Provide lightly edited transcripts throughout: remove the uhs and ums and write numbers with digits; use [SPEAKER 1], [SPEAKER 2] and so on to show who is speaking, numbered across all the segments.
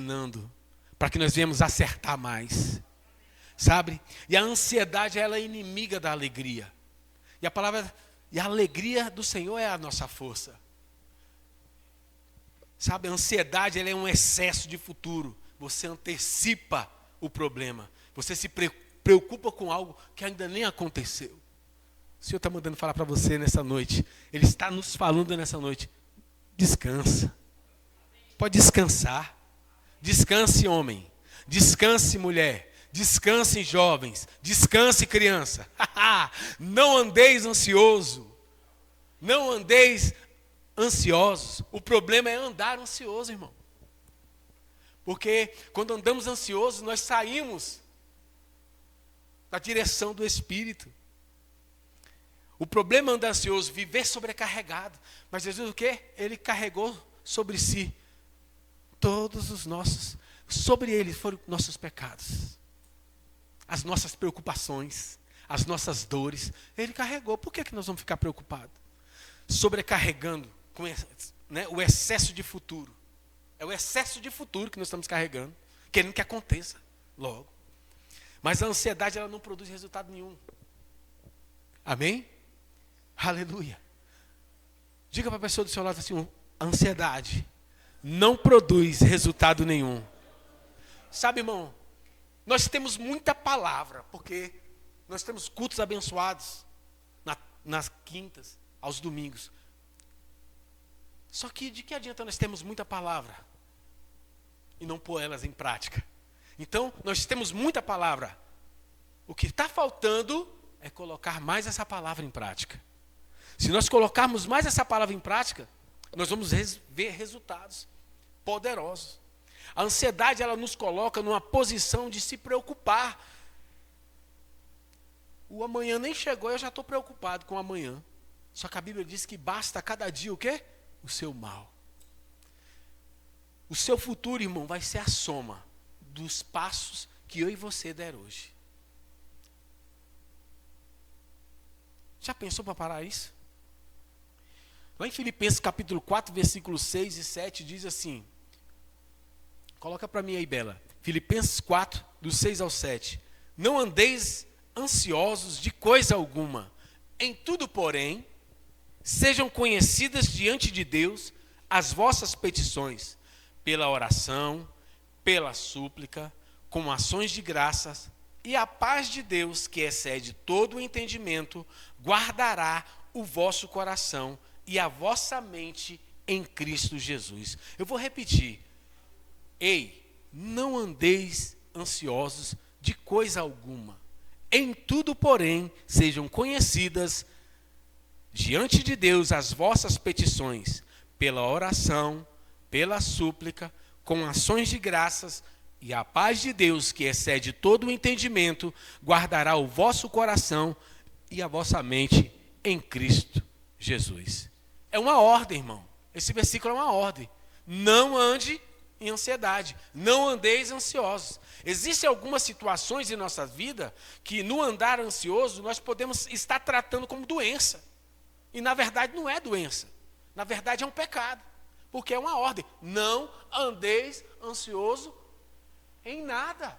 [SPEAKER 1] ensinando, para que nós venhamos acertar mais. Sabe? E a ansiedade, ela é inimiga da alegria. E a alegria do Senhor é a nossa força. Sabe, a ansiedade, ela é um excesso de futuro. Você antecipa o problema. Você se preocupa com algo que ainda nem aconteceu. O Senhor está mandando falar para você nessa noite. Ele está nos falando nessa noite. Descansa. Pode descansar. Descanse, homem. Descanse, mulher. Descanse, jovens. Descanse, criança. Não andeis ansioso. Não andeis ansiosos. O problema é andar ansioso, irmão. Porque quando andamos ansiosos, nós saímos da direção do Espírito. O problema é andar ansioso, viver sobrecarregado. Mas Jesus o quê? Ele carregou sobre si todos os nossos. Sobre ele foram nossos pecados. As nossas preocupações, as nossas dores. Ele carregou. Por que nós vamos ficar preocupados? Sobrecarregando com o excesso de futuro. É o excesso de futuro que nós estamos carregando, querendo que aconteça logo. Mas a ansiedade, ela não produz resultado nenhum. Amém? Aleluia. Diga para a pessoa do seu lado assim, a ansiedade não produz resultado nenhum. Sabe, irmão, nós temos muita palavra, porque nós temos cultos abençoados nas quintas, aos domingos. Só que de que adianta nós termos muita palavra e não pôr elas em prática? Então, nós temos muita palavra. O que está faltando é colocar mais essa palavra em prática. Se nós colocarmos mais essa palavra em prática, nós vamos ver resultados poderosos. A ansiedade, ela nos coloca numa posição de se preocupar. O amanhã nem chegou, eu já estou preocupado com o amanhã. Só que a Bíblia diz que basta cada dia o quê? O seu mal. O seu futuro, irmão, vai ser a soma dos passos que eu e você der hoje. Já pensou para parar isso? Lá em Filipenses capítulo 4, versículos 6 e 7, diz assim. Coloca para mim aí, Bela. Filipenses 4, do 6 ao 7. Não andeis ansiosos de coisa alguma. Em tudo, porém, sejam conhecidas diante de Deus as vossas petições, pela oração, pela súplica, com ações de graças, e a paz de Deus, que excede todo o entendimento, guardará o vosso coração e a vossa mente em Cristo Jesus. Eu vou repetir. Ei, não andeis ansiosos de coisa alguma. Em tudo, porém, sejam conhecidas diante de Deus as vossas petições, pela oração, pela súplica, com ações de graças, e a paz de Deus, que excede todo o entendimento, guardará o vosso coração e a vossa mente em Cristo Jesus. É uma ordem, irmão. Esse versículo é uma ordem. Não ande em ansiedade. Não andeis ansiosos. Existem algumas situações em nossa vida que no andar ansioso nós podemos estar tratando como doença. E na verdade não é doença. Na verdade é um pecado. Porque é uma ordem. Não andeis ansioso em nada.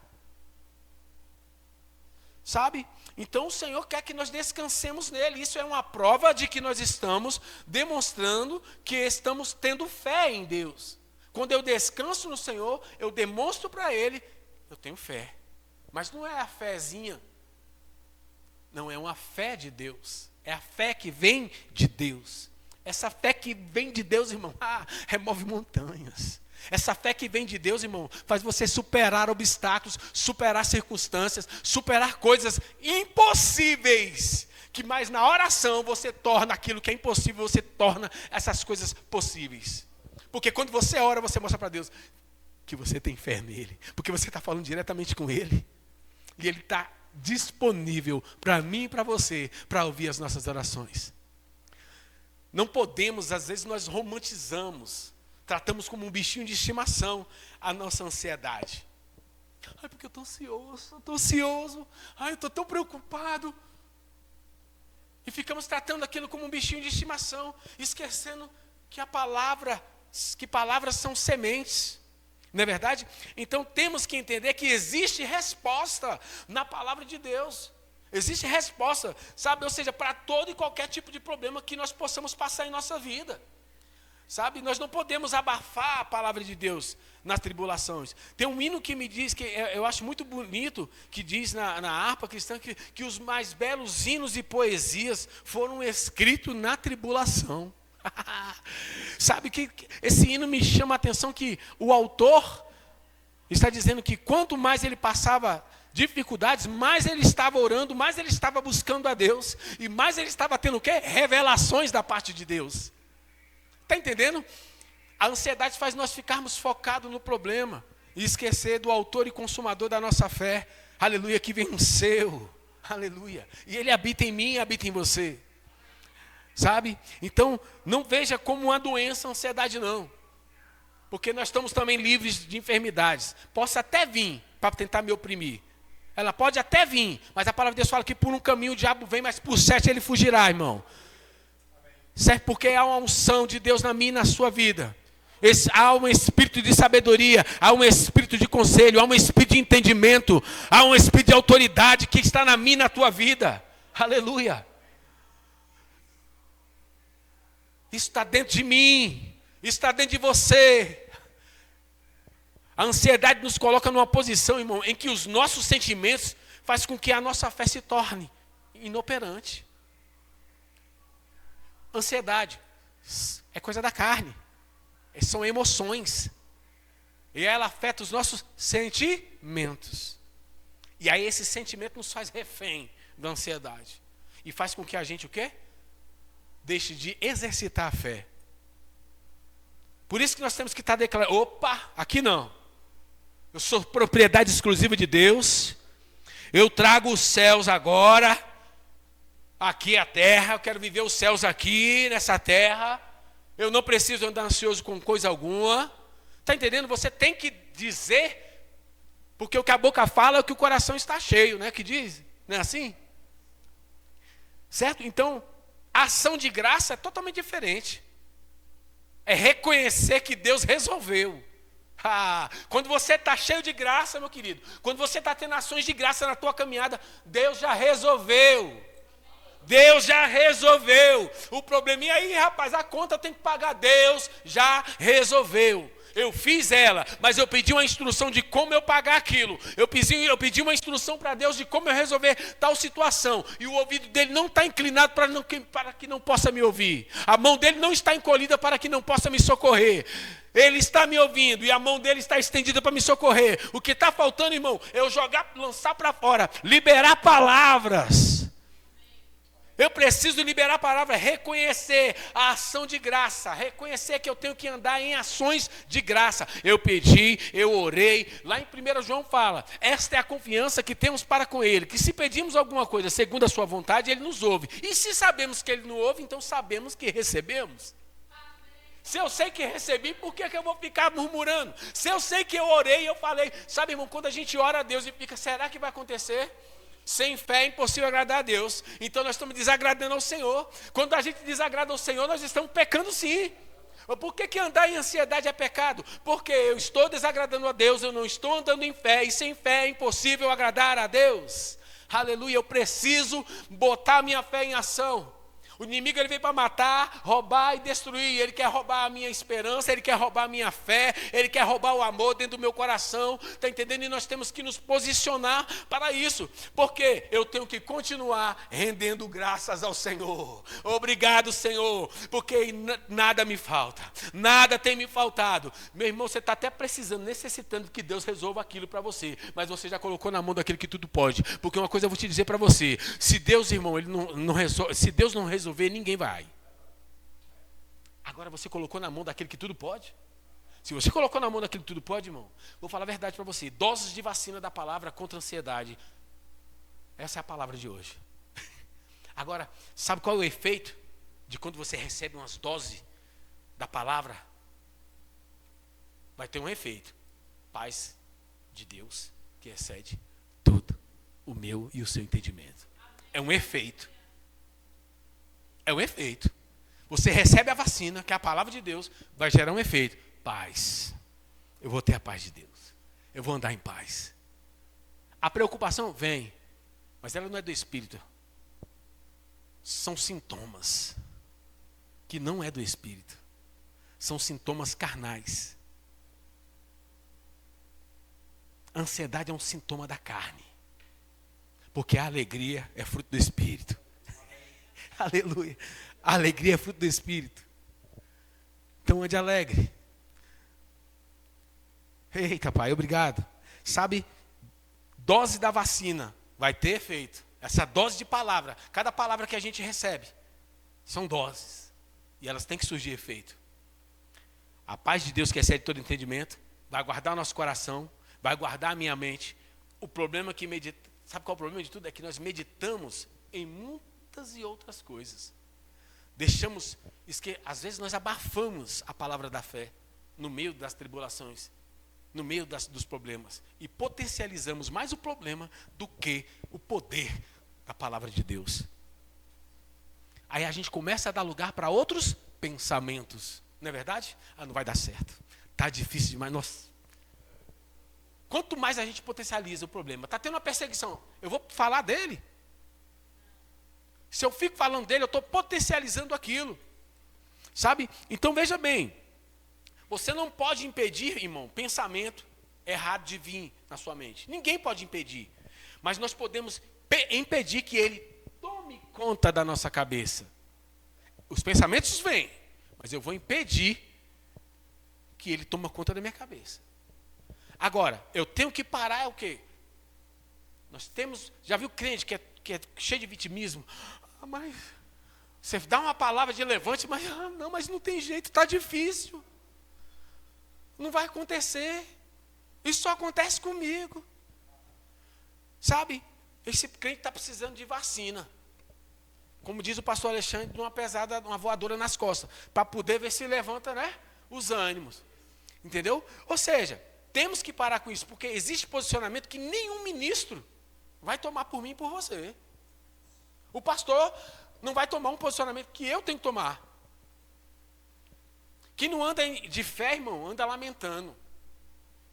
[SPEAKER 1] Sabe? Então o Senhor quer que nós descansemos nele. Isso é uma prova de que nós estamos demonstrando que estamos tendo fé em Deus. Quando eu descanso no Senhor, eu demonstro para Ele, eu tenho fé. Mas não é a fézinha. Não, é uma fé de Deus. É a fé que vem de Deus. Essa fé que vem de Deus, irmão, remove montanhas. Essa fé que vem de Deus, irmão, faz você superar obstáculos, superar circunstâncias, superar coisas impossíveis. Que mais na oração você torna aquilo que é impossível, você torna essas coisas possíveis. Porque quando você ora, você mostra para Deus que você tem fé nele. Porque você está falando diretamente com ele. E ele está disponível para mim e para você, para ouvir as nossas orações. Não podemos, às vezes nós romantizamos, tratamos como um bichinho de estimação a nossa ansiedade. Ai, porque eu estou ansioso, ai, eu estou tão preocupado. E ficamos tratando aquilo como um bichinho de estimação, esquecendo que palavras são sementes. Não é verdade? Então temos que entender que existe resposta na palavra de Deus. Existe resposta, sabe? Ou seja, para todo e qualquer tipo de problema que nós possamos passar em nossa vida. Sabe? Nós não podemos abafar a palavra de Deus nas tribulações. Tem um hino que me diz, que eu acho muito bonito, que diz na harpa cristã, que os mais belos hinos e poesias foram escritos na tribulação. Sabe que esse hino me chama a atenção, que o autor está dizendo que quanto mais ele passava dificuldades, mais ele estava orando, mais ele estava buscando a Deus, e mais ele estava tendo o quê? Revelações da parte de Deus. Está entendendo? A ansiedade faz nós ficarmos focados no problema e esquecer do autor e consumador da nossa fé. Aleluia, que venceu. Aleluia. E ele habita em mim e habita em você. Sabe? Então, não veja como uma doença a ansiedade, não. Porque nós estamos também livres de enfermidades. Posso até vir para tentar me oprimir. Ela pode até vir, mas a palavra de Deus fala que por um caminho o diabo vem, mas por 7 ele fugirá, irmão. Certo? Porque há uma unção de Deus na minha e na sua vida. Há um espírito de sabedoria, há um espírito de conselho, há um espírito de entendimento, há um espírito de autoridade que está na minha e na tua vida. Aleluia. Isso está dentro de mim, isso está dentro de você. A ansiedade nos coloca numa posição, irmão, em que os nossos sentimentos fazem com que a nossa fé se torne inoperante. Ansiedade é coisa da carne, são emoções. E ela afeta os nossos sentimentos. E aí esse sentimento nos faz refém da ansiedade. E faz com que a gente o quê? Deixe de exercitar a fé. Por isso que nós temos que estar declarando, opa, aqui não. Eu sou propriedade exclusiva de Deus. Eu trago os céus agora. Aqui é a terra. Eu quero viver os céus aqui, nessa terra. Eu não preciso andar ansioso com coisa alguma. Está entendendo? Você tem que dizer, porque o que a boca fala é o que o coração está cheio, né? Que diz, não é assim? Certo? Então, a ação de graça é totalmente diferente. É reconhecer que Deus resolveu. Quando você está cheio de graça, meu querido, quando você está tendo ações de graça na tua caminhada, Deus já resolveu. Deus já resolveu. O probleminha aí, rapaz, a conta tem que pagar. Deus já resolveu. Eu fiz ela, mas eu pedi uma instrução de como eu pagar aquilo. Eu pedi uma instrução para Deus de como eu resolver tal situação. E o ouvido dele não está inclinado para que não possa me ouvir. A mão dele não está encolhida para que não possa me socorrer. Ele está me ouvindo e a mão dele está estendida para me socorrer. O que está faltando, irmão, é eu lançar para fora, liberar palavras. Eu preciso liberar a palavra, reconhecer a ação de graça, reconhecer que eu tenho que andar em ações de graça. Eu pedi, eu orei, lá em 1 João fala, esta é a confiança que temos para com Ele, que se pedimos alguma coisa segundo a sua vontade, Ele nos ouve. E se sabemos que Ele não ouve, então sabemos que recebemos. Se eu sei que recebi, por que eu vou ficar murmurando? Se eu sei que eu orei, eu falei, sabe, irmão, quando a gente ora a Deus e fica, será que vai acontecer? Sem fé é impossível agradar a Deus. Então nós estamos desagradando ao Senhor. Quando a gente desagrada ao Senhor, nós estamos pecando sim. Por que andar em ansiedade é pecado? Porque eu estou desagradando a Deus, eu não estou andando em fé. E sem fé é impossível agradar a Deus. Aleluia, eu preciso botar a minha fé em ação. O inimigo ele veio para matar, roubar e destruir. Ele quer roubar a minha esperança, ele quer roubar a minha fé, ele quer roubar o amor dentro do meu coração. Está entendendo? E nós temos que nos posicionar para isso. Porque eu tenho que continuar rendendo graças ao Senhor. Obrigado, Senhor, porque nada me falta. Nada tem me faltado. Meu irmão, você está até precisando, necessitando que Deus resolva aquilo para você. Mas você já colocou na mão daquele que tudo pode. Porque uma coisa eu vou te dizer para você. Se Deus, irmão, ele não resolve, se Deus não resolver, ninguém vai. Agora você colocou na mão daquele que tudo pode? Se você colocou na mão daquele que tudo pode, irmão, vou falar a verdade para você. Doses de vacina da palavra contra a ansiedade. Essa é a palavra de hoje. Agora, sabe qual é o efeito de quando você recebe umas doses da palavra? Vai ter um efeito. Paz de Deus que excede tudo o meu e o seu entendimento. É um efeito. É um efeito. Você recebe a vacina, que é a palavra de Deus, vai gerar um efeito. Paz. eu vou ter a paz de Deus. Eu vou andar em paz. A preocupação vem, mas ela não é do Espírito. São sintomas que não é do Espírito. São sintomas carnais. A ansiedade é um sintoma da carne. Porque a alegria é fruto do Espírito. Aleluia. A alegria é fruto do Espírito. Então ande alegre. Eita, Pai, obrigado. Sabe, dose da vacina vai ter efeito. Essa dose de palavra, cada palavra que a gente recebe, são doses. E elas têm que surgir efeito. A paz de Deus, que excede todo entendimento, vai guardar o nosso coração, vai guardar a minha mente. O problema que sabe qual é o problema de tudo? É que nós meditamos em muitas e outras coisas. Às vezes nós abafamos a palavra da fé no meio das tribulações, no meio dos problemas, e potencializamos mais o problema do que o poder da palavra de Deus. Aí a gente começa a dar lugar para outros pensamentos, não é verdade? Não vai dar certo, está difícil demais. Nossa. Quanto mais a gente potencializa o problema, está tendo uma perseguição, eu vou falar dele. Se eu fico falando dele, eu estou potencializando aquilo. Sabe? Então veja bem, você não pode impedir, irmão, pensamento errado de vir na sua mente. Ninguém pode impedir. Mas nós podemos impedir que ele tome conta da nossa cabeça. Os pensamentos vêm, mas eu vou impedir que ele tome conta da minha cabeça. Agora, eu tenho que parar é o quê? Nós temos, já viu crente que é cheio de vitimismo? Mas você dá uma palavra de levante, mas não tem jeito, está difícil. Não vai acontecer. Isso só acontece comigo. Sabe? Esse crente está precisando de vacina. Como diz o pastor Alexandre, de uma pesada, uma voadora nas costas, para poder ver se levanta, né, os ânimos. Entendeu? Ou seja, temos que parar com isso, porque existe posicionamento que nenhum ministro vai tomar por mim e por você. O pastor não vai tomar um posicionamento que eu tenho que tomar. Quem não anda de fé, irmão, anda lamentando.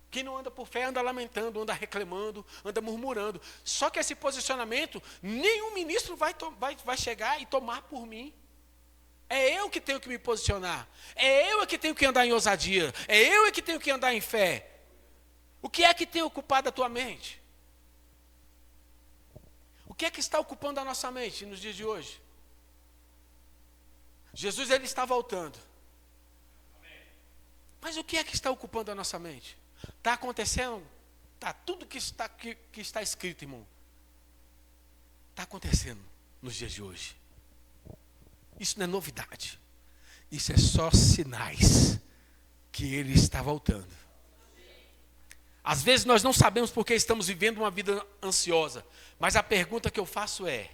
[SPEAKER 1] Quem não anda por fé, anda lamentando, anda reclamando, anda murmurando. Só que esse posicionamento, nenhum ministro vai chegar e tomar por mim. É eu que tenho que me posicionar. É eu que tenho que andar em ousadia. É eu que tenho que andar em fé. O que é que tem ocupado a tua mente? O que é que está ocupando a nossa mente nos dias de hoje? Jesus, ele está voltando. Mas o que é que está ocupando a nossa mente? Está acontecendo? Está tudo que está escrito, irmão. Está acontecendo nos dias de hoje. Isso não é novidade. Isso é só sinais que ele está voltando. Às vezes nós não sabemos porque estamos vivendo uma vida ansiosa. Mas a pergunta que eu faço é: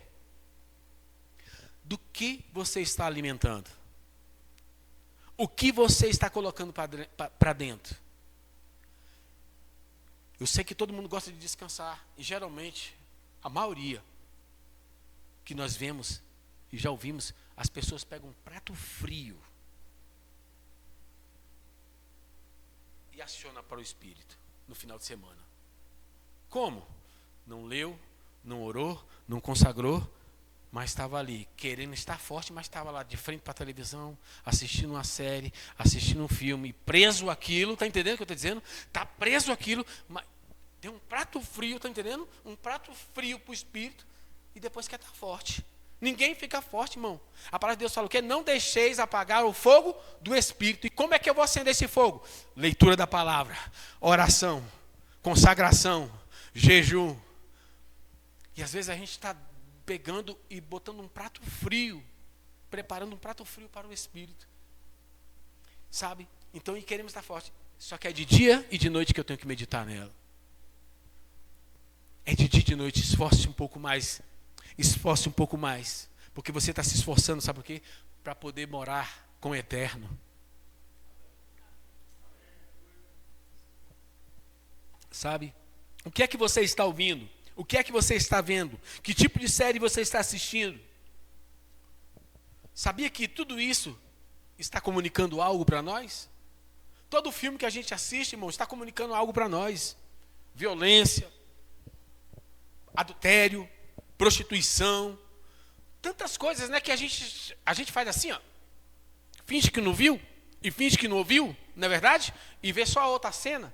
[SPEAKER 1] do que você está alimentando? O que você está colocando para dentro? Eu sei que todo mundo gosta de descansar. E geralmente, a maioria que nós vemos e já ouvimos, as pessoas pegam um prato frio e acionam para o Espírito no final de semana. Como? Não leu, não orou, não consagrou, mas estava ali, querendo estar forte, mas estava lá de frente para a televisão, assistindo uma série, assistindo um filme, preso àquilo, está entendendo o que eu estou dizendo? Está preso àquilo, mas tem um prato frio, está entendendo? Um prato frio para o Espírito, e depois quer estar forte. Ninguém fica forte, irmão. A palavra de Deus fala o quê? Não deixeis apagar o fogo do Espírito. E como é que eu vou acender esse fogo? Leitura da palavra, oração, consagração, jejum. E às vezes a gente está pegando e botando um prato frio, preparando um prato frio para o Espírito. Sabe? Então, e queremos estar forte. Só que é de dia e de noite que eu tenho que meditar nela. É de dia e de noite, esforce um pouco mais. Esforce um pouco mais. Porque você está se esforçando, sabe por quê? Para poder morar com o Eterno. Sabe? O que é que você está ouvindo? O que é que você está vendo? Que tipo de série você está assistindo? Sabia que tudo isso está comunicando algo para nós? Todo filme que a gente assiste, irmão, está comunicando algo para nós. Violência, adultério, prostituição, tantas coisas, né, que a gente faz assim, ó, finge que não viu e finge que não ouviu, não é verdade? E vê só a outra cena.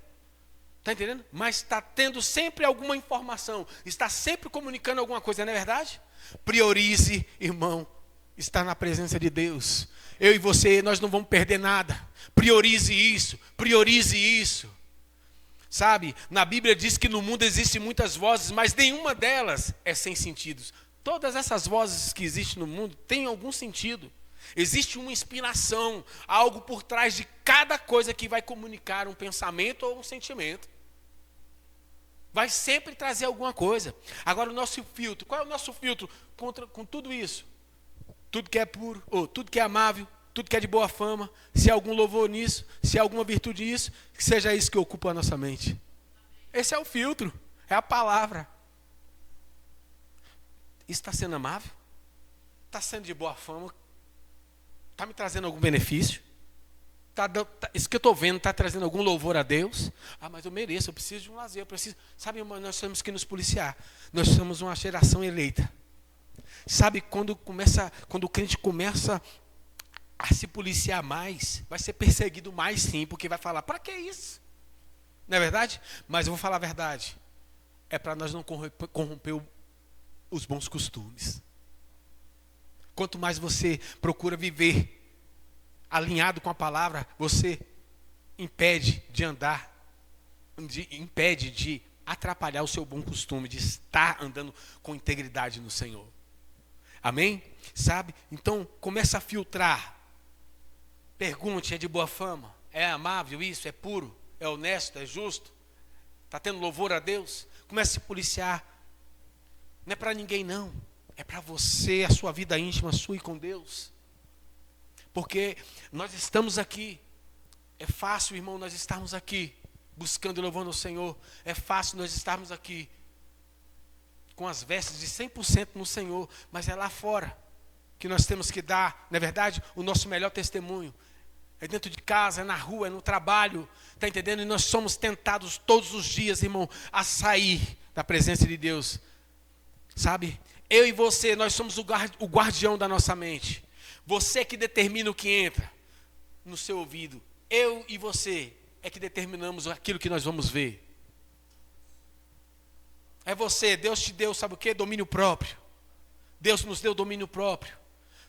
[SPEAKER 1] Está entendendo? Mas está tendo sempre alguma informação, está sempre comunicando alguma coisa, não é verdade? Priorize, irmão, estar na presença de Deus. Eu e você, nós não vamos perder nada. Priorize isso, priorize isso. Sabe, na Bíblia diz que no mundo existem muitas vozes, mas nenhuma delas é sem sentidos. Todas essas vozes que existem no mundo têm algum sentido. Existe uma inspiração, algo por trás de cada coisa que vai comunicar um pensamento ou um sentimento. Vai sempre trazer alguma coisa. Agora o nosso filtro, qual é o nosso filtro com tudo isso? Tudo que é puro, ou tudo que é amável, tudo que é de boa fama, se há algum louvor nisso, se há alguma virtude nisso, que seja isso que ocupa a nossa mente. Esse é o filtro, é a palavra. Isso está sendo amável? Está sendo de boa fama? Está me trazendo algum benefício? Isso que eu estou vendo está trazendo algum louvor a Deus? Ah, mas eu mereço, eu preciso de um lazer, eu preciso. Sabe, irmão, nós temos que nos policiar. Nós somos uma geração eleita. Sabe, quando o crente começa a se policiar mais, vai ser perseguido mais sim, porque vai falar, para que isso? Não é verdade? Mas eu vou falar a verdade. É para nós não corromper os bons costumes. Quanto mais você procura viver alinhado com a palavra, você impede de andar, impede de atrapalhar o seu bom costume, de estar andando com integridade no Senhor. Amém? Sabe? Então, começa a filtrar. Pergunte, é de boa fama? É amável isso? É puro? É honesto? É justo? Está tendo louvor a Deus? Comece a se policiar. Não é para ninguém não. É para você, a sua vida íntima, sua e com Deus. Porque nós estamos aqui. É fácil, irmão, nós estarmos aqui buscando e louvando o Senhor. É fácil nós estarmos aqui com as vestes de 100% no Senhor. Mas é lá fora que nós temos que dar, na verdade, o nosso melhor testemunho. É dentro de casa, é na rua, é no trabalho. Está entendendo? E nós somos tentados todos os dias, irmão, a sair da presença de Deus. Sabe? Eu e você, nós somos o guardião da nossa mente. Você que determina o que entra no seu ouvido. Eu e você é que determinamos aquilo que nós vamos ver. É você, Deus te deu, sabe o quê? Domínio próprio. Deus nos deu domínio próprio.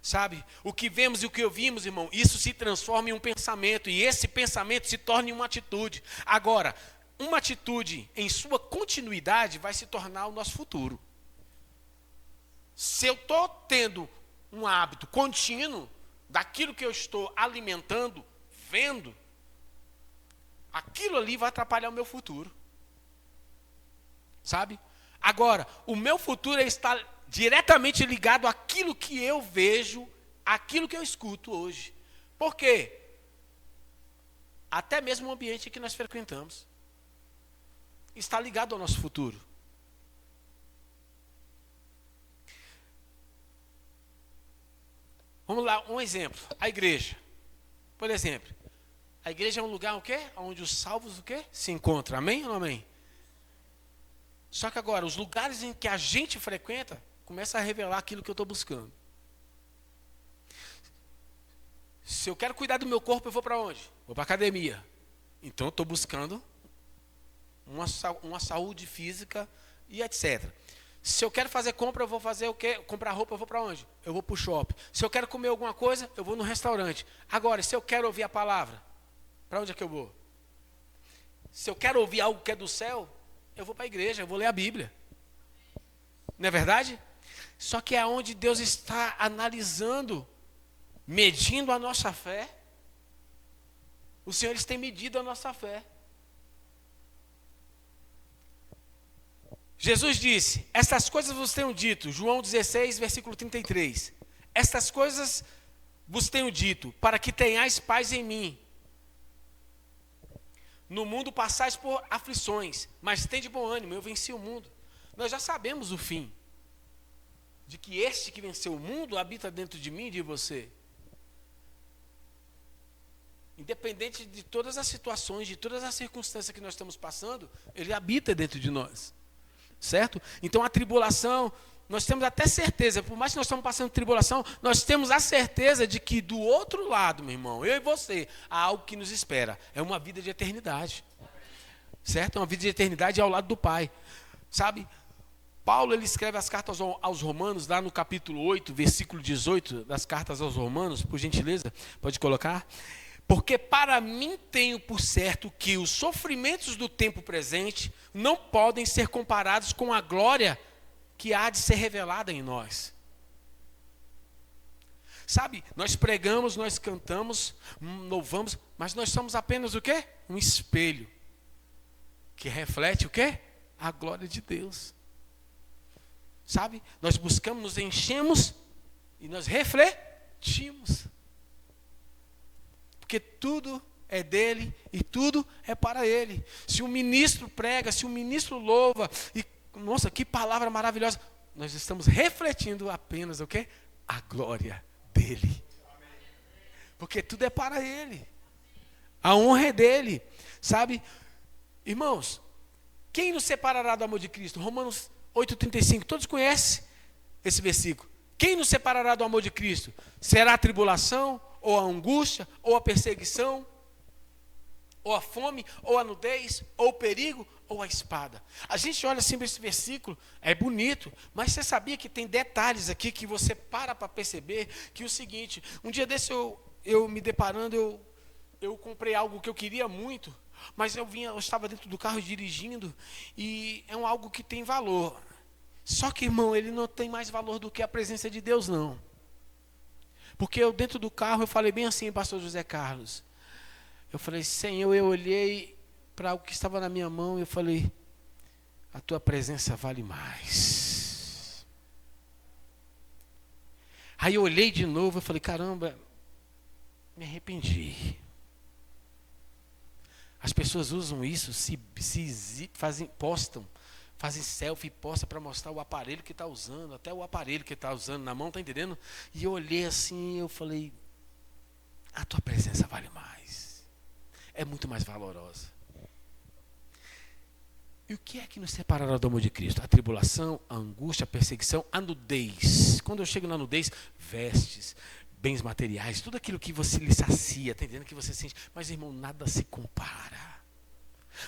[SPEAKER 1] Sabe? O que vemos e o que ouvimos, irmão, isso se transforma em um pensamento. E esse pensamento se torna em uma atitude. Agora, uma atitude em sua continuidade vai se tornar o nosso futuro. Se eu estou tendo um hábito contínuo daquilo que eu estou alimentando, vendo, aquilo ali vai atrapalhar o meu futuro. Sabe? Agora, o meu futuro está diretamente ligado àquilo que eu vejo, àquilo que eu escuto hoje. Por quê? Até mesmo o ambiente que nós frequentamos está ligado ao nosso futuro. Vamos lá, um exemplo. A igreja. Por exemplo, a igreja é um lugar o quê? Onde os salvos o quê? Se encontram. Amém ou não amém? Só que agora, os lugares em que a gente frequenta, começa a revelar aquilo que eu estou buscando. Se eu quero cuidar do meu corpo, eu vou para onde? Vou para a academia. Então eu estou buscando uma saúde física e etc. Se eu quero fazer compra, eu vou fazer o quê? Comprar roupa, eu vou para onde? Eu vou para o shopping. Se eu quero comer alguma coisa, eu vou no restaurante. Agora, se eu quero ouvir a palavra, para onde é que eu vou? Se eu quero ouvir algo que é do céu, eu vou para a igreja, eu vou ler a Bíblia. Não é verdade? Só que é onde Deus está analisando, medindo a nossa fé. Os senhores têm medido a nossa fé. Jesus disse, estas coisas vos tenho dito, João 16, versículo 33. Estas coisas vos tenho dito, para que tenhais paz em mim. No mundo passais por aflições, mas tende bom ânimo, eu venci o mundo. Nós já sabemos o fim. De que este que venceu o mundo habita dentro de mim e de você. Independente de todas as situações, de todas as circunstâncias que nós estamos passando, Ele habita dentro de nós. Certo? Então a tribulação, nós temos até certeza, por mais que nós estamos passando tribulação, nós temos a certeza de que do outro lado, meu irmão, eu e você, há algo que nos espera. É uma vida de eternidade. Certo? É uma vida de eternidade ao lado do Pai. Sabe? Paulo, ele escreve as cartas aos Romanos, lá no capítulo 8, versículo 18, das cartas aos Romanos, por gentileza, pode colocar. Porque para mim tenho por certo que os sofrimentos do tempo presente não podem ser comparados com a glória que há de ser revelada em nós. Sabe, nós pregamos, nós cantamos, louvamos, mas nós somos apenas o quê? Um espelho que reflete o quê? A glória de Deus. Sabe, nós buscamos, nos enchemos e nós refletimos. Porque tudo é dele e tudo é para ele. Se um ministro prega, se um ministro louva, e nossa, que palavra maravilhosa, nós estamos refletindo apenas o quê? A glória dele. Porque tudo é para ele. A honra é dele. Sabe? Irmãos, quem nos separará do amor de Cristo? Romanos 8,35. Todos conhecem esse versículo. Quem nos separará do amor de Cristo? Será a tribulação, ou a angústia, ou a perseguição, ou a fome, ou a nudez, ou o perigo, ou a espada. A gente olha assim para esse versículo, é bonito, mas você sabia que tem detalhes aqui que você para perceber que é o seguinte, um dia desse eu me deparando, eu comprei algo que eu queria muito, mas eu estava dentro do carro dirigindo, e é algo que tem valor. Só que, irmão, ele não tem mais valor do que a presença de Deus, não. Porque eu dentro do carro, eu falei bem assim, pastor José Carlos. Eu falei, Senhor, eu olhei para o que estava na minha mão e eu falei, a tua presença vale mais. Aí eu olhei de novo, eu falei, caramba, me arrependi. As pessoas usam isso, postam, fazem selfie e postam para mostrar o aparelho que está usando, até o aparelho que está usando na mão, está entendendo? E eu olhei assim, eu falei, a tua presença vale mais. É muito mais valorosa. E o que é que nos separará do amor de Cristo? A tribulação, a angústia, a perseguição, a nudez. Quando eu chego na nudez, vestes, bens materiais, tudo aquilo que você lhe sacia, está entendendo? Que você sente. Mas, irmão, nada se compara.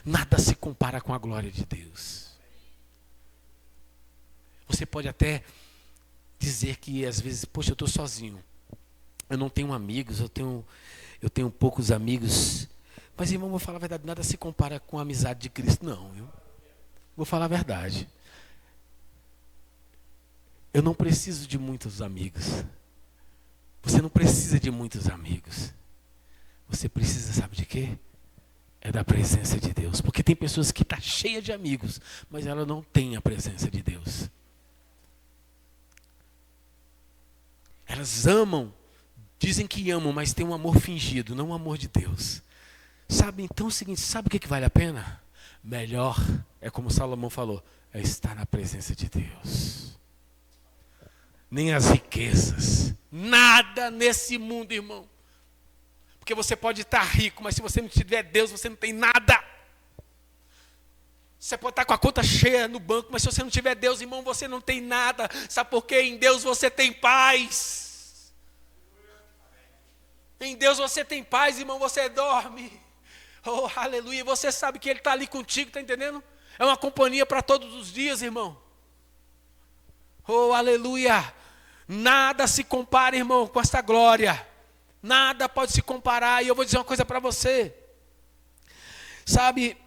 [SPEAKER 1] Nada se compara com a glória de Deus. Você pode até dizer que às vezes, poxa, eu estou sozinho. Eu não tenho amigos, eu tenho poucos amigos. Mas, irmão, vou falar a verdade, nada se compara com a amizade de Cristo, não. Vou falar a verdade. Eu não preciso de muitos amigos. Você não precisa de muitos amigos. Você precisa, sabe de quê? É da presença de Deus. Porque tem pessoas que estão cheias de amigos, mas ela não tem a presença de Deus. Elas amam, dizem que amam, mas tem um amor fingido, não um amor de Deus. Sabe, então é o seguinte, sabe o que vale a pena? Melhor, é como Salomão falou, é estar na presença de Deus. Nem as riquezas, nada nesse mundo, irmão. Porque você pode estar rico, mas se você não tiver Deus, você não tem nada. Você pode estar com a conta cheia no banco, mas se você não tiver Deus, irmão, você não tem nada. Sabe por quê? Em Deus você tem paz. Em Deus você tem paz, irmão, você dorme. Oh, aleluia. Você sabe que Ele está ali contigo, está entendendo? É uma companhia para todos os dias, irmão. Oh, aleluia. Nada se compara, irmão, com essa glória. Nada pode se comparar. E eu vou dizer uma coisa para você. Sabe,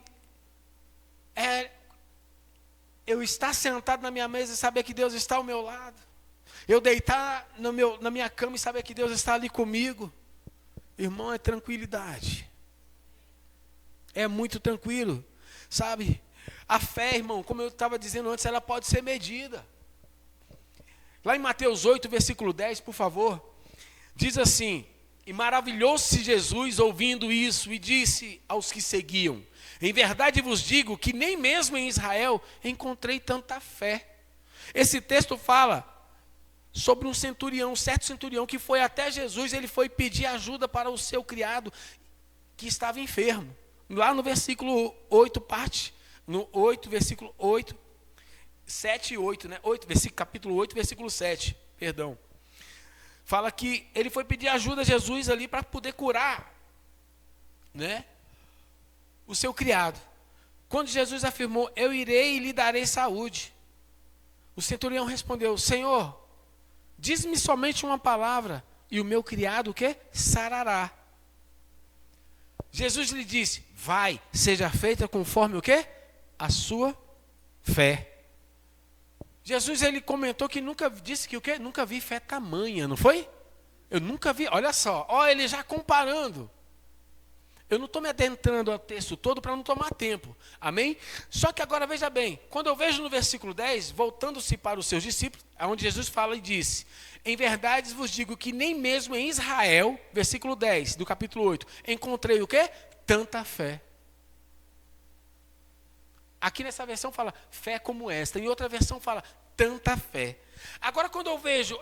[SPEAKER 1] eu estar sentado na minha mesa e saber que Deus está ao meu lado. Eu deitar na minha cama e saber que Deus está ali comigo. Irmão, é tranquilidade. É muito tranquilo. Sabe, a fé, irmão, como eu estava dizendo antes, ela pode ser medida. Lá em Mateus 8, versículo 10, por favor. Diz assim, e maravilhou-se Jesus ouvindo isso e disse aos que seguiam, em verdade vos digo que nem mesmo em Israel encontrei tanta fé. Esse texto fala sobre um centurião, um certo centurião que foi até Jesus, ele foi pedir ajuda para o seu criado. que estava enfermo. Lá no versículo 8, no 8, versículo 8, 7 e 8, né? 8, capítulo 8, versículo 7, perdão. Fala que ele foi pedir ajuda a Jesus ali para poder curar, né, o seu criado. Quando Jesus afirmou, eu irei e lhe darei saúde, o centurião respondeu, Senhor, diz-me somente uma palavra, e o meu criado, o quê? Sarará. Jesus lhe disse, vai, seja feita conforme o quê? A sua fé. Jesus, ele comentou que nunca, disse que o quê? Nunca vi fé tamanha, não foi? Eu nunca vi, olha só, ele já comparando. Eu não estou me adentrando ao texto todo para não tomar tempo, amém? Só que agora veja bem, quando eu vejo no versículo 10, voltando-se para os seus discípulos, onde Jesus fala e disse, em verdade vos digo que nem mesmo em Israel, versículo 10 do capítulo 8, encontrei o quê? Tanta fé. Aqui nessa versão fala fé como esta, em outra versão fala tanta fé. Agora quando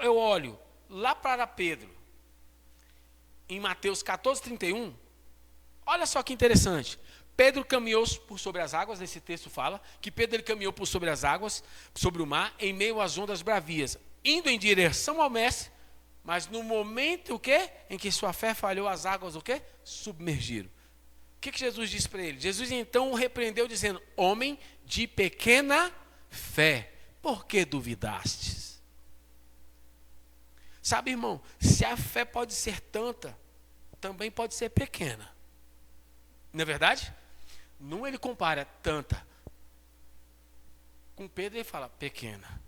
[SPEAKER 1] eu olho lá para Pedro, em Mateus 14, 31, olha só que interessante. Pedro caminhou por sobre as águas, nesse texto fala, que Pedro ele caminhou por sobre as águas, sobre o mar, em meio às ondas bravias, indo em direção ao mestre, mas no momento o quê? Em que sua fé falhou, as águas o quê? Submergiram. O que Jesus disse para ele? Jesus então o repreendeu dizendo, homem de pequena fé, por que duvidastes? Sabe, irmão, se a fé pode ser tanta, também pode ser pequena. Não é verdade? Não ele compara tanta. Com Pedro ele fala pequena.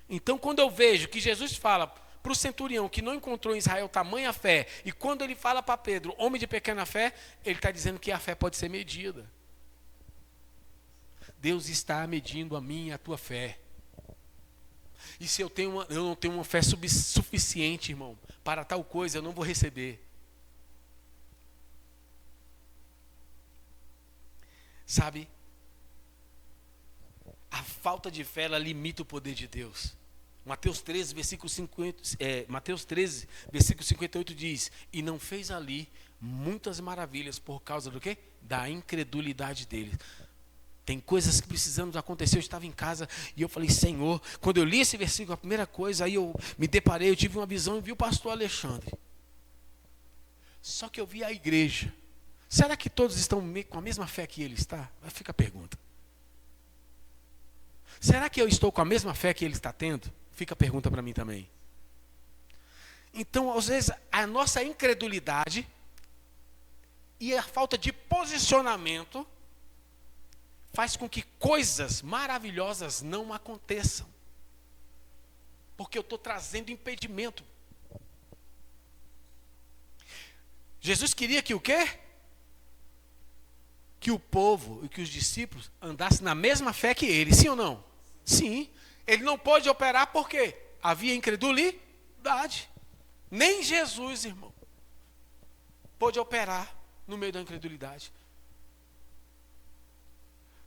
[SPEAKER 1] Então quando eu vejo que Jesus fala para o centurião que não encontrou em Israel tamanha fé, e quando ele fala para Pedro, homem de pequena fé, ele está dizendo que a fé pode ser medida. Deus está medindo a minha e a tua fé. E se eu não tenho uma fé suficiente, irmão, para tal coisa, eu não vou receber. Sabe? A falta de fé, ela limita o poder de Deus. Mateus 13, versículo 58 diz, e não fez ali muitas maravilhas por causa do quê? Da incredulidade deles. Tem coisas que precisamos acontecer. Eu estava em casa e eu falei, Senhor, quando eu li esse versículo, a primeira coisa, aí eu me deparei, eu tive uma visão e vi o pastor Alexandre. Só que eu vi a igreja. Será que todos estão com a mesma fé que ele está? Vai ficar a pergunta. Será que eu estou com a mesma fé que ele está tendo? Fica a pergunta para mim também. Então, às vezes, a nossa incredulidade e a falta de posicionamento faz com que coisas maravilhosas não aconteçam. Porque eu estou trazendo impedimento. Jesus queria que o quê? Que o povo e que os discípulos andassem na mesma fé que ele, sim ou não? Sim. Ele não pôde operar porque havia incredulidade. Nem Jesus, irmão, pôde operar no meio da incredulidade.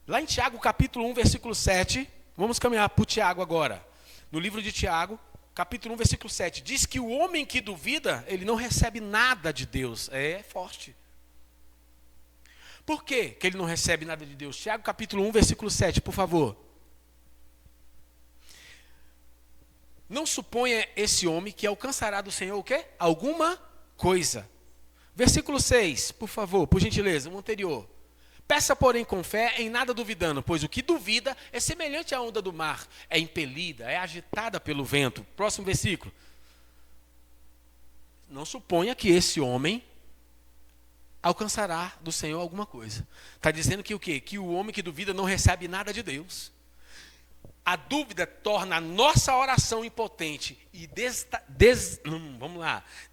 [SPEAKER 1] Lá em Tiago, capítulo 1, versículo 7, vamos caminhar para o Tiago agora. No livro de Tiago, capítulo 1, versículo 7, diz que o homem que duvida, ele não recebe nada de Deus. É forte. Por quê que ele não recebe nada de Deus? Tiago, capítulo 1, versículo 7, por favor. Não suponha esse homem que alcançará do Senhor o quê? Alguma coisa. Versículo 6, por favor, por gentileza, o anterior. Peça, porém, com fé, em nada duvidando, pois o que duvida é semelhante à onda do mar, é impelida, é agitada pelo vento. Próximo versículo. Não suponha que esse homem alcançará do Senhor alguma coisa. Está dizendo que o quê? Que o homem que duvida não recebe nada de Deus. A dúvida torna a nossa oração impotente e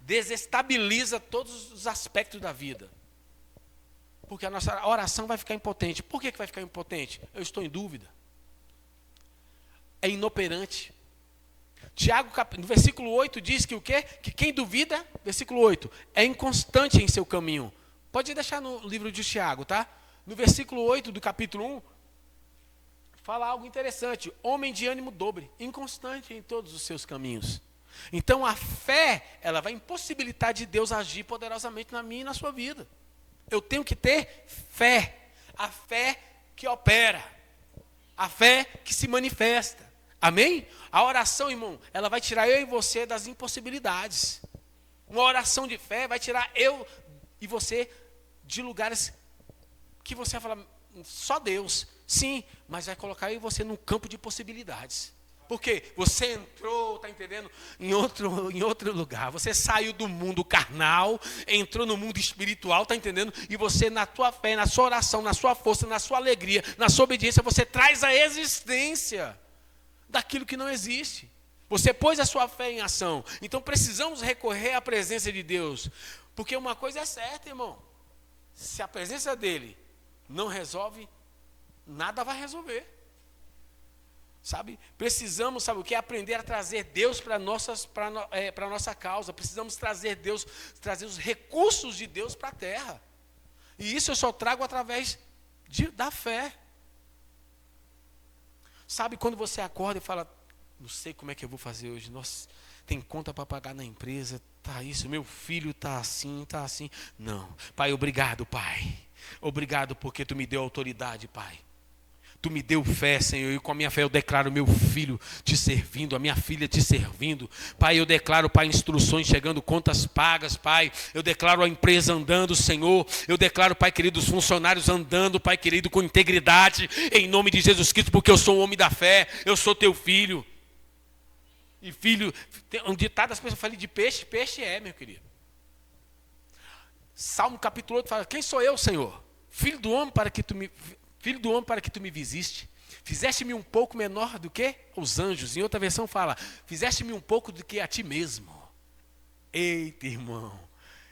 [SPEAKER 1] desestabiliza todos os aspectos da vida. Porque a nossa oração vai ficar impotente. Por que vai ficar impotente? Eu estou em dúvida. É inoperante. Tiago, no versículo 8, diz que o quê? Que quem duvida, versículo 8, é inconstante em seu caminho. Pode deixar no livro de Tiago, tá? No versículo 8 do capítulo 1, fala algo interessante. Homem de ânimo dobre, inconstante em todos os seus caminhos. Então a fé, ela vai impossibilitar de Deus agir poderosamente na minha e na sua vida. Eu tenho que ter fé. A fé que opera. A fé que se manifesta. Amém? A oração, irmão, ela vai tirar eu e você das impossibilidades. Uma oração de fé vai tirar eu e você de lugares que você vai falar, só Deus. Sim, mas vai colocar eu e você num campo de possibilidades. Por quê? Você entrou, está entendendo? Em outro lugar. Você saiu do mundo carnal, entrou no mundo espiritual, está entendendo? E você, na tua fé, na sua oração, na sua força, na sua alegria, na sua obediência, você traz a existência daquilo que não existe. Você pôs a sua fé em ação. Então precisamos recorrer à presença de Deus. Porque uma coisa é certa, irmão. Se a presença dele não resolve, nada vai resolver. Sabe? Precisamos, sabe o que? Aprender a trazer Deus para a nossa causa. Precisamos trazer Deus, trazer os recursos de Deus para a terra. E isso eu só trago através da fé. Sabe quando você acorda e fala, não sei como é que eu vou fazer hoje, nossa, tem conta para pagar na empresa, tá isso, meu filho tá assim, tá assim. Não, Pai, obrigado, Pai. Obrigado porque tu me deu autoridade, Pai. Tu me deu fé, Senhor, e com a minha fé eu declaro meu filho te servindo, a minha filha te servindo. Pai, eu declaro, Pai, instruções chegando, contas pagas, Pai. Eu declaro a empresa andando, Senhor. Eu declaro, Pai querido, os funcionários andando, Pai querido, com integridade, em nome de Jesus Cristo, porque eu sou um homem da fé, eu sou teu filho. E filho, um ditado, as pessoas falam de peixe, peixe é, meu querido. Salmo capítulo 8 fala, quem sou eu, Senhor? Filho do homem para que tu me visiste. Fizeste-me um pouco menor do que os anjos. Em outra versão fala, fizeste-me um pouco do que a ti mesmo. Eita, irmão,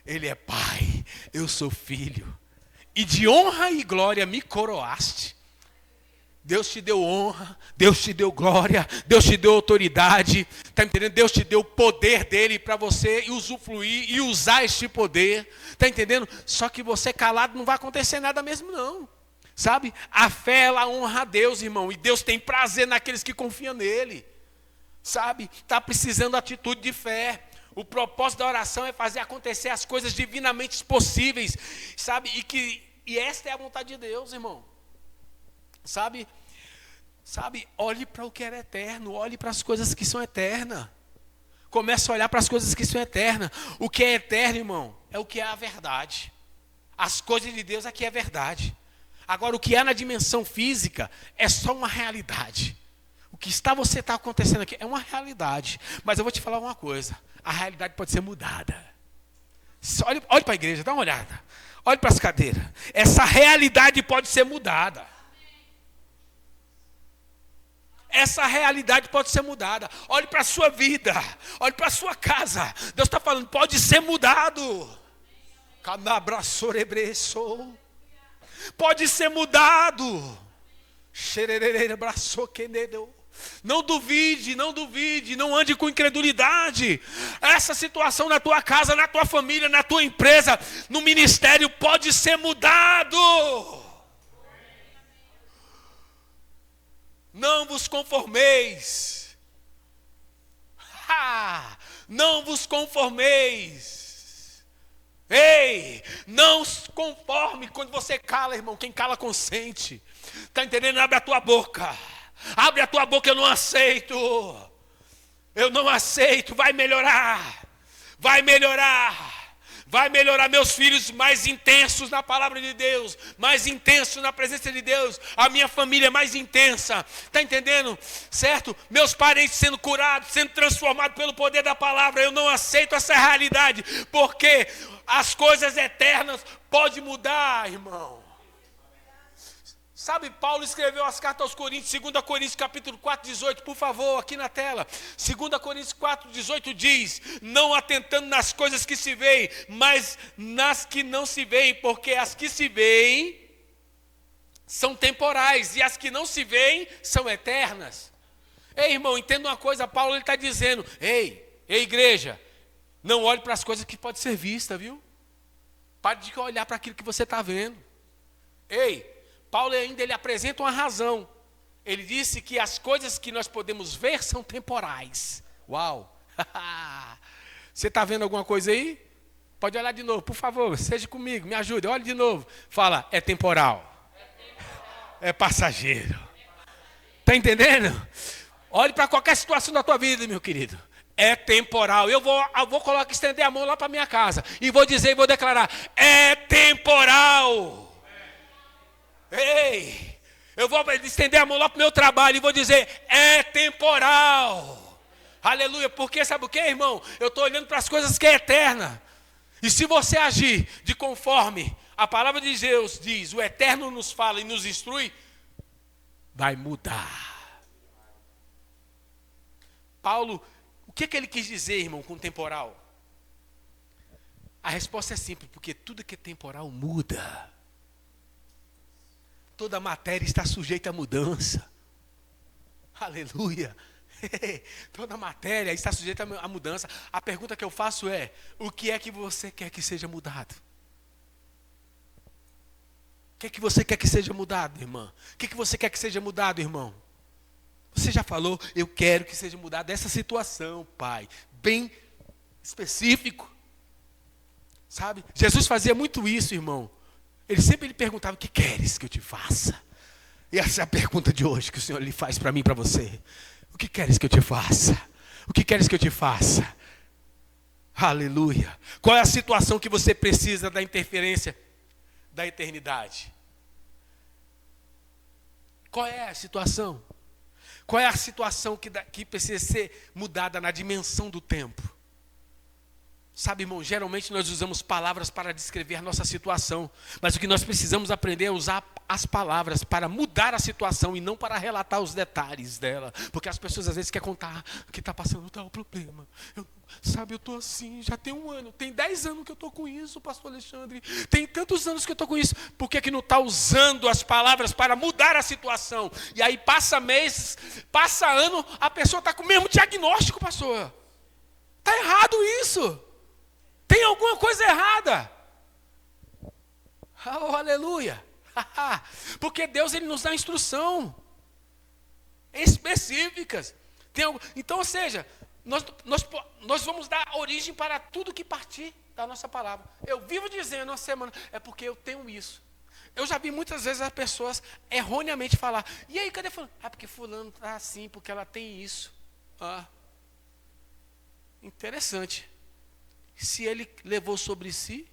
[SPEAKER 1] ele é pai, eu sou filho. E de honra e glória me coroaste. Deus te deu honra, Deus te deu glória, Deus te deu autoridade, está entendendo? Deus te deu o poder dele para você usufruir e usar este poder, está entendendo? Só que você calado não vai acontecer nada mesmo não, sabe? A fé, ela honra a Deus, irmão, e Deus tem prazer naqueles que confiam nele, sabe? Está precisando de atitude de fé. O propósito da oração é fazer acontecer as coisas divinamente possíveis, sabe? E esta é a vontade de Deus, irmão. Sabe, olhe para o que era eterno, olhe para as coisas que são eternas. Comece a olhar para as coisas que são eternas. O que é eterno, irmão, é o que é a verdade. As coisas de Deus aqui é verdade. Agora, o que há na dimensão física é só uma realidade. O que está acontecendo aqui é uma realidade. Mas eu vou te falar uma coisa, a realidade pode ser mudada. Olhe para a igreja, dá uma olhada. Olhe para as cadeiras. Essa realidade pode ser mudada. Essa realidade pode ser mudada. Olhe para a sua vida, olhe para a sua casa. Deus está falando, pode ser mudado. Pode ser mudado. Não duvide, não ande com incredulidade. Essa situação na tua casa, na tua família, na tua empresa, no ministério pode ser mudado. Não vos conformeis. Não vos conformeis. Ei, não se conforme. Quando você cala, irmão, quem cala consente. Está entendendo? Abre a tua boca. Abre a tua boca, eu não aceito. Eu não aceito, vai melhorar. Vai melhorar. Vai melhorar meus filhos mais intensos na palavra de Deus, mais intensos na presença de Deus, a minha família mais intensa, está entendendo? Certo? Meus parentes sendo curados, sendo transformados pelo poder da palavra. Eu não aceito essa realidade, porque as coisas eternas podem mudar, irmão. Sabe, Paulo escreveu as cartas aos Coríntios, 2 Coríntios capítulo 4, 18, por favor, aqui na tela. 2 Coríntios 4, 18 diz, não atentando nas coisas que se veem, mas nas que não se veem, porque as que se veem são temporais, e as que não se veem são eternas. Ei, irmão, entenda uma coisa, Paulo está dizendo, ei, igreja, não olhe para as coisas que podem ser vistas, viu? Pare de olhar para aquilo que você está vendo. Ei, Paulo ainda ele apresenta uma razão. Ele disse que as coisas que nós podemos ver são temporais. Uau! Você está vendo alguma coisa aí? Pode olhar de novo, por favor, seja comigo, me ajude, olhe de novo. Fala, é temporal. É passageiro. Está entendendo? Olhe para qualquer situação da tua vida, meu querido. É temporal. Eu vou colocar, estender a mão lá para minha casa. E vou dizer e vou declarar, é temporal. Ei, eu vou estender a mão lá para o meu trabalho e vou dizer, é temporal. Aleluia, porque sabe o que, irmão? Eu estou olhando para as coisas que é eterna. E se você agir de conforme a palavra de Deus diz, o eterno nos fala e nos instrui, vai mudar. Paulo, o que ele quis dizer, irmão, com temporal? A resposta é simples, porque tudo que é temporal muda. Toda matéria está sujeita à mudança. Aleluia. Toda matéria está sujeita à mudança. A pergunta que eu faço é, o que é que você quer que seja mudado? O que é que você quer que seja mudado, irmã? O que é que você quer que seja mudado, irmão? Você já falou, eu quero que seja mudado essa situação, pai. Bem específico. Sabe? Jesus fazia muito isso, irmão. Ele sempre perguntava, o que queres que eu te faça? E essa é a pergunta de hoje que o Senhor lhe faz para mim e para você. O que queres que eu te faça? O que queres que eu te faça? Aleluia. Qual é a situação que você precisa da interferência da eternidade? Qual é a situação? Qual é a situação que precisa ser mudada na dimensão do tempo? Sabe, irmão, geralmente nós usamos palavras para descrever a nossa situação. Mas o que nós precisamos aprender é usar as palavras para mudar a situação e não para relatar os detalhes dela. Porque as pessoas às vezes querem contar o que está passando, tal problema. Eu estou assim, já tem 1 ano, tem 10 anos que eu estou com isso, pastor Alexandre. Tem tantos anos que eu estou com isso. Por que não está usando as palavras para mudar a situação? E aí passa mês, passa ano, a pessoa está com o mesmo diagnóstico, pastor. Está errado isso. Tem alguma coisa errada. Oh, aleluia. Porque Deus ele nos dá instrução específicas. Então, ou seja, nós vamos dar origem para tudo que partir da nossa palavra. Eu vivo dizendo uma semana, é porque eu tenho isso. Eu já vi muitas vezes as pessoas erroneamente falar, e aí, cadê fulano? Ah, porque fulano está assim, porque ela tem isso. Interessante. Se ele levou sobre si,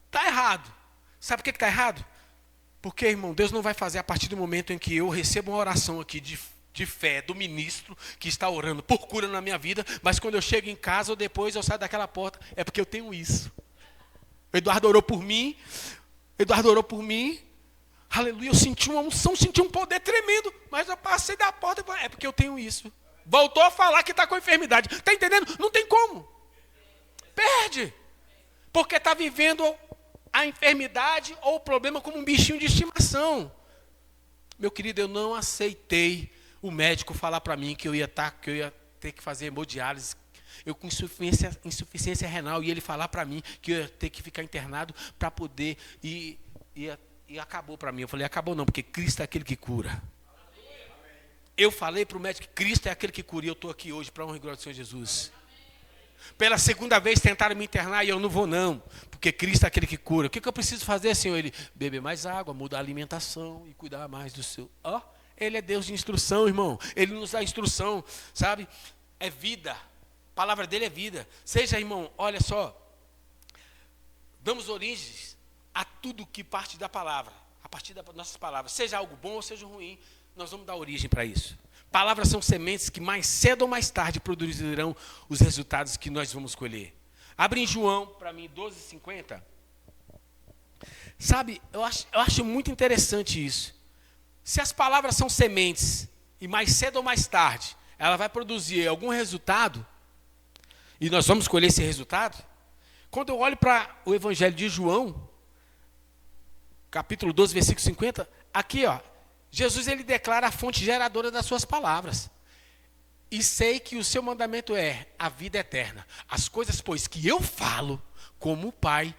[SPEAKER 1] está errado. Sabe por que está errado? Porque, irmão, Deus não vai fazer a partir do momento em que eu recebo uma oração aqui de fé do ministro que está orando por cura na minha vida, mas quando eu chego em casa ou depois eu saio daquela porta, é porque eu tenho isso. O Eduardo orou por mim, aleluia, eu senti uma unção, senti um poder tremendo, mas eu passei da porta e falei, é porque eu tenho isso. Voltou a falar que está com enfermidade. Está entendendo? Não tem como. Perde. Porque está vivendo a enfermidade ou o problema como um bichinho de estimação. Meu querido, eu não aceitei o médico falar para mim que eu ia ter que fazer hemodiálise. Eu com insuficiência renal. E ele falar para mim que eu ia ter que ficar internado para poder... E acabou para mim. Eu falei, acabou não, porque Cristo é aquele que cura. Eu falei para o médico que Cristo é aquele que cura. E eu estou aqui hoje para a honra e glória do Senhor Jesus. Pela segunda vez tentaram me internar e eu não vou não. Porque Cristo é aquele que cura. O que eu preciso fazer, Senhor? Ele, beber mais água, mudar a alimentação e cuidar mais do seu... Ele é Deus de instrução, irmão. Ele nos dá instrução, sabe? É vida. A palavra dele é vida. Seja, irmão, olha só. Damos origens a tudo que parte da palavra. A partir das nossas palavras. Seja algo bom ou seja ruim. Nós vamos dar origem para isso. Palavras são sementes que mais cedo ou mais tarde produzirão os resultados que nós vamos colher. Abre em João, para mim, 12:50. Sabe, eu acho muito interessante isso. Se as palavras são sementes, e mais cedo ou mais tarde, ela vai produzir algum resultado, e nós vamos colher esse resultado, quando eu olho para o Evangelho de João, capítulo 12, versículo 50, aqui, Jesus ele declara a fonte geradora das suas palavras. E sei que o seu mandamento é a vida eterna. As coisas, pois, que eu falo, como o Pai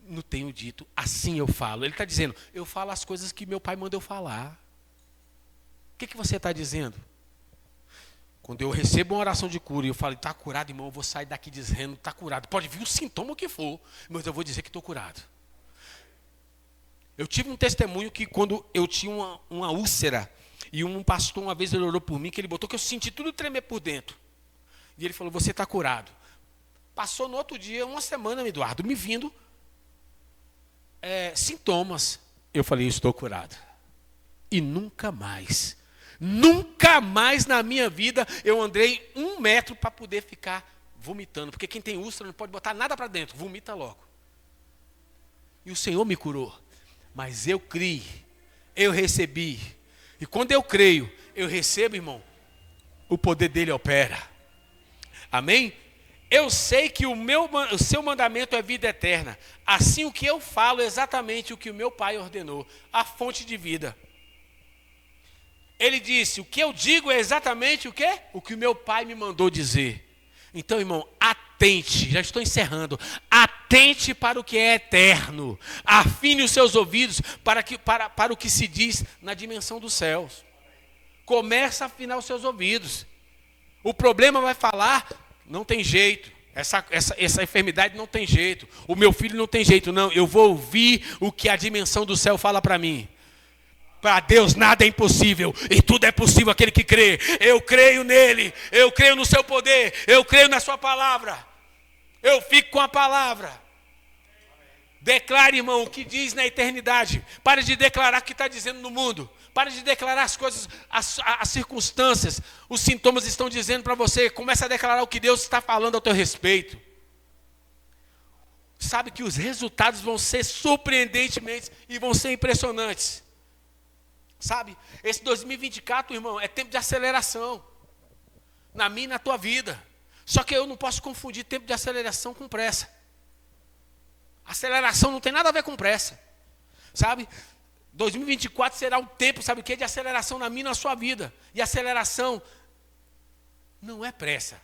[SPEAKER 1] não tenho dito, assim eu falo. Ele está dizendo, eu falo as coisas que meu Pai manda eu falar. O que você está dizendo? Quando eu recebo uma oração de cura e eu falo, está curado, irmão, eu vou sair daqui dizendo, está curado. Pode vir o sintoma que for, mas eu vou dizer que estou curado. Eu tive um testemunho que quando eu tinha uma úlcera, e um pastor uma vez ele orou por mim, que ele botou que eu senti tudo tremer por dentro. E ele falou, você está curado. Passou no outro dia, uma semana, Eduardo, me vindo sintomas. Eu falei, eu estou curado. E nunca mais na minha vida eu andei 1 metro para poder ficar vomitando. Porque quem tem úlcera não pode botar nada para dentro, vomita logo. E o Senhor me curou. Mas eu criei, eu recebi. E quando eu creio, eu recebo, irmão, o poder dele opera. Amém? Eu sei que o seu mandamento é vida eterna. Assim o que eu falo é exatamente o que o meu Pai ordenou. A fonte de vida. Ele disse, o que eu digo é exatamente o quê? O que o meu Pai me mandou dizer. Então, irmão, atente, já estou encerrando. Atente para o que é eterno. Afine os seus ouvidos para o que se diz na dimensão dos céus. Começa a afinar os seus ouvidos. O problema vai falar, não tem jeito. Essa enfermidade não tem jeito. O meu filho não tem jeito, não. Eu vou ouvir o que a dimensão do céu fala para mim. Para Deus nada é impossível, e tudo é possível aquele que crê. Eu creio nele, eu creio no seu poder, eu creio na sua palavra. Eu fico com a palavra. Declare, irmão, o que diz na eternidade. Pare de declarar o que está dizendo no mundo. Pare de declarar as coisas, as circunstâncias. Os sintomas estão dizendo para você. Comece a declarar o que Deus está falando ao teu respeito. Sabe que os resultados vão ser surpreendentemente e vão ser impressionantes. Sabe, esse 2024, irmão, é tempo de aceleração. Na minha e na tua vida. Só que eu não posso confundir tempo de aceleração com pressa. Aceleração não tem nada a ver com pressa. Sabe, 2024 será um tempo, sabe o que? De aceleração na minha e na sua vida. E aceleração não é pressa.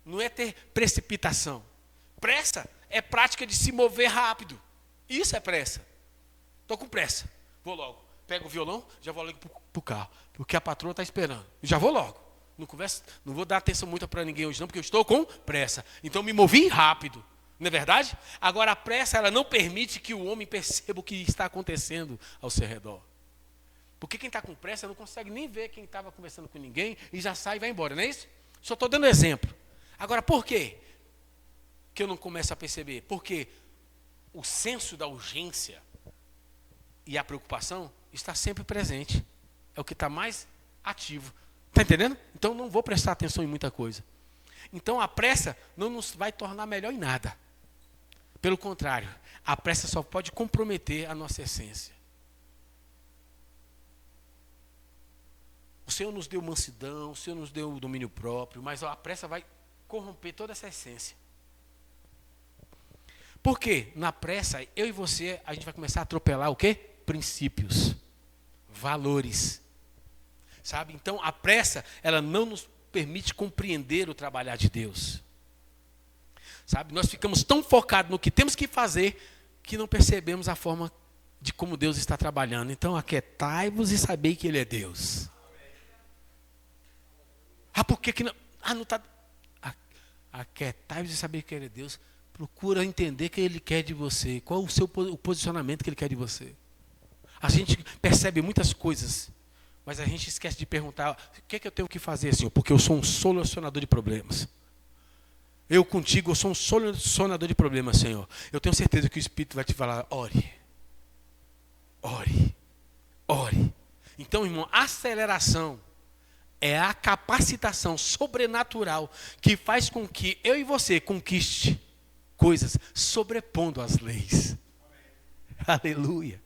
[SPEAKER 1] Não é ter precipitação. Pressa é prática de se mover rápido. Isso é pressa. Estou com pressa, vou logo. Pego o violão, já vou logo para o carro, porque a patroa está esperando. Já vou logo. Não vou dar atenção muito para ninguém hoje não, porque eu estou com pressa. Então me movi rápido, não é verdade? Agora a pressa, ela não permite que o homem perceba o que está acontecendo ao seu redor. Porque quem está com pressa não consegue nem ver quem estava conversando com ninguém e já sai e vai embora, não é isso? Só estou dando exemplo. Agora, por quê que eu não começo a perceber? Porque o senso da urgência e a preocupação está sempre presente. É o que está mais ativo. Está entendendo? Então não vou prestar atenção em muita coisa. Então a pressa não nos vai tornar melhor em nada. Pelo contrário, a pressa só pode comprometer a nossa essência. O Senhor nos deu mansidão, o Senhor nos deu domínio próprio, mas a pressa vai corromper toda essa essência. Por quê? Na pressa, eu e você, a gente vai começar a atropelar o quê? Princípios, valores. Sabe? Então, a pressa, ela não nos permite compreender o trabalhar de Deus. Sabe? Nós ficamos tão focados no que temos que fazer, que não percebemos a forma de como Deus está trabalhando. Então, aquietai-vos e sabei que Ele é Deus. Por que não? Não está... Aquietai-vos e sabei que Ele é Deus. Procura entender o que Ele quer de você. Qual o posicionamento que Ele quer de você. A gente percebe muitas coisas, mas a gente esquece de perguntar, o que é que eu tenho que fazer, Senhor? Porque eu sou um solucionador de problemas. Eu contigo, eu sou um solucionador de problemas, Senhor. Eu tenho certeza que o Espírito vai te falar, ore. Ore. Ore. Então, irmão, aceleração é a capacitação sobrenatural que faz com que eu e você conquiste coisas sobrepondo as leis. Aleluia.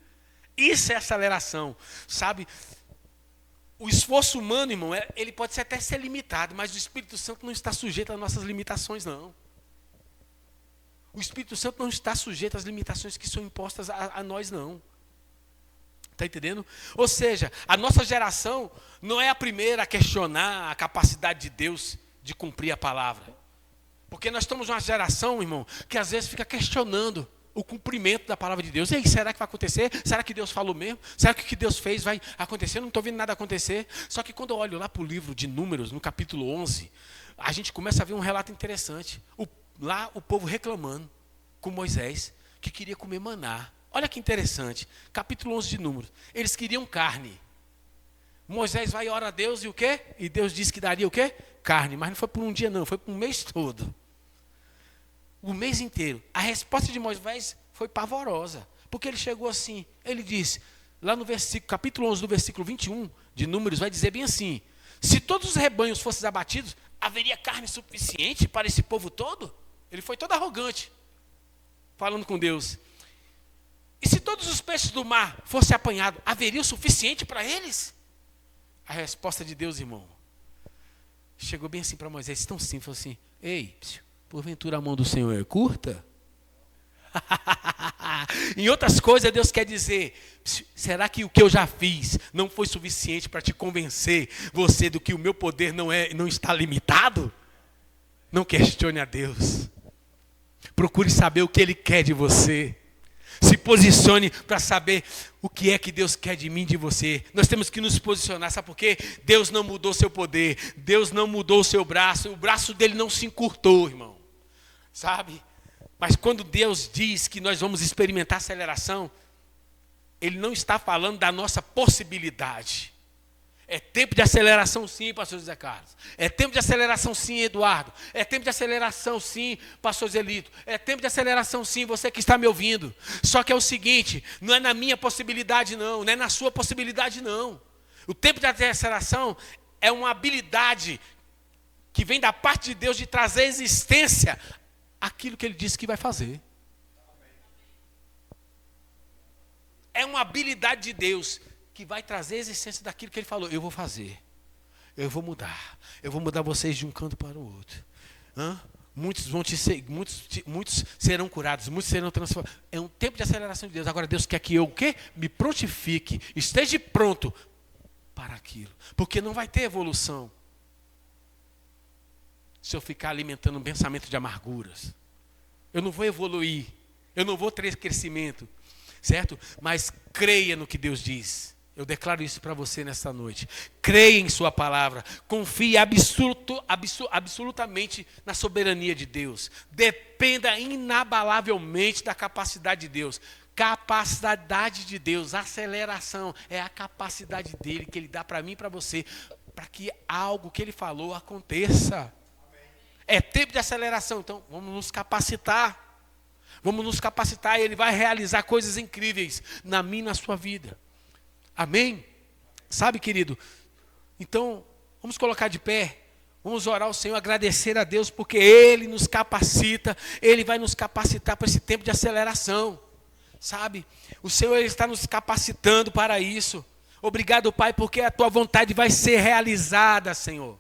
[SPEAKER 1] Isso é aceleração, sabe? O esforço humano, irmão, ele pode até ser limitado, mas o Espírito Santo não está sujeito às nossas limitações, não. O Espírito Santo não está sujeito às limitações que são impostas a nós, não. Está entendendo? Ou seja, a nossa geração não é a primeira a questionar a capacidade de Deus de cumprir a palavra. Porque nós estamos numa geração, irmão, que às vezes fica questionando o cumprimento da palavra de Deus. E aí, será que vai acontecer? Será que Deus falou mesmo? Será que o que Deus fez vai acontecer? Eu não estou vendo nada acontecer. Só que quando eu olho lá para o livro de Números, no capítulo 11, a gente começa a ver um relato interessante. Lá o povo reclamando com Moisés, que queria comer maná. Olha que interessante, capítulo 11 de Números. Eles queriam carne. Moisés vai e ora a Deus e o quê? E Deus disse que daria o quê? Carne. Mas não foi por um dia não, foi por um mês todo. O mês inteiro. A resposta de Moisés foi pavorosa. Porque ele chegou assim, ele disse, lá no versículo, capítulo 11, do versículo 21 de Números, vai dizer bem assim: se todos os rebanhos fossem abatidos, haveria carne suficiente para esse povo todo? Ele foi todo arrogante, falando com Deus. E se todos os peixes do mar fossem apanhados, haveria o suficiente para eles? A resposta de Deus, irmão, chegou bem assim para Moisés, tão simples, falou assim: ei, porventura a mão do Senhor é curta? Em outras coisas, Deus quer dizer: será que o que eu já fiz não foi suficiente para te convencer você do que o meu poder não está limitado? Não questione a Deus. Procure saber o que Ele quer de você. Se posicione para saber o que é que Deus quer de mim, de você. Nós temos que nos posicionar, sabe por quê? Deus não mudou seu poder, Deus não mudou o seu braço, o braço dele não se encurtou, irmão. Sabe? Mas quando Deus diz que nós vamos experimentar aceleração, Ele não está falando da nossa possibilidade. É tempo de aceleração sim, pastor José Carlos. É tempo de aceleração sim, Eduardo. É tempo de aceleração sim, pastor Zelito. É tempo de aceleração sim, você que está me ouvindo. Só que é o seguinte, não é na minha possibilidade não, não é na sua possibilidade não. O tempo de aceleração é uma habilidade que vem da parte de Deus de trazer existência aquilo que Ele disse que vai fazer. É uma habilidade de Deus que vai trazer a existência daquilo que Ele falou. Eu vou fazer, eu vou mudar vocês de um canto para o outro. Muitos serão curados, muitos serão transformados. É um tempo de aceleração de Deus. Agora Deus quer que eu o quê? Me prontifique, esteja pronto para aquilo. Porque não vai ter evolução se eu ficar alimentando um pensamento de amarguras. Eu não vou evoluir, eu não vou ter crescimento, certo? Mas creia no que Deus diz. Eu declaro isso para você nesta noite. Creia em sua palavra. Confie absolutamente na soberania de Deus. Dependa inabalavelmente da capacidade de Deus. Capacidade de Deus, aceleração, é a capacidade dele que Ele dá para mim e para você, para que algo que Ele falou aconteça. É tempo de aceleração, então vamos nos capacitar. Vamos nos capacitar e Ele vai realizar coisas incríveis na minha e na sua vida. Amém? Sabe, querido? Então, vamos colocar de pé. Vamos orar ao Senhor, agradecer a Deus, porque Ele nos capacita. Ele vai nos capacitar para esse tempo de aceleração. Sabe? O Senhor Ele está nos capacitando para isso. Obrigado, Pai, porque a Tua vontade vai ser realizada, Senhor.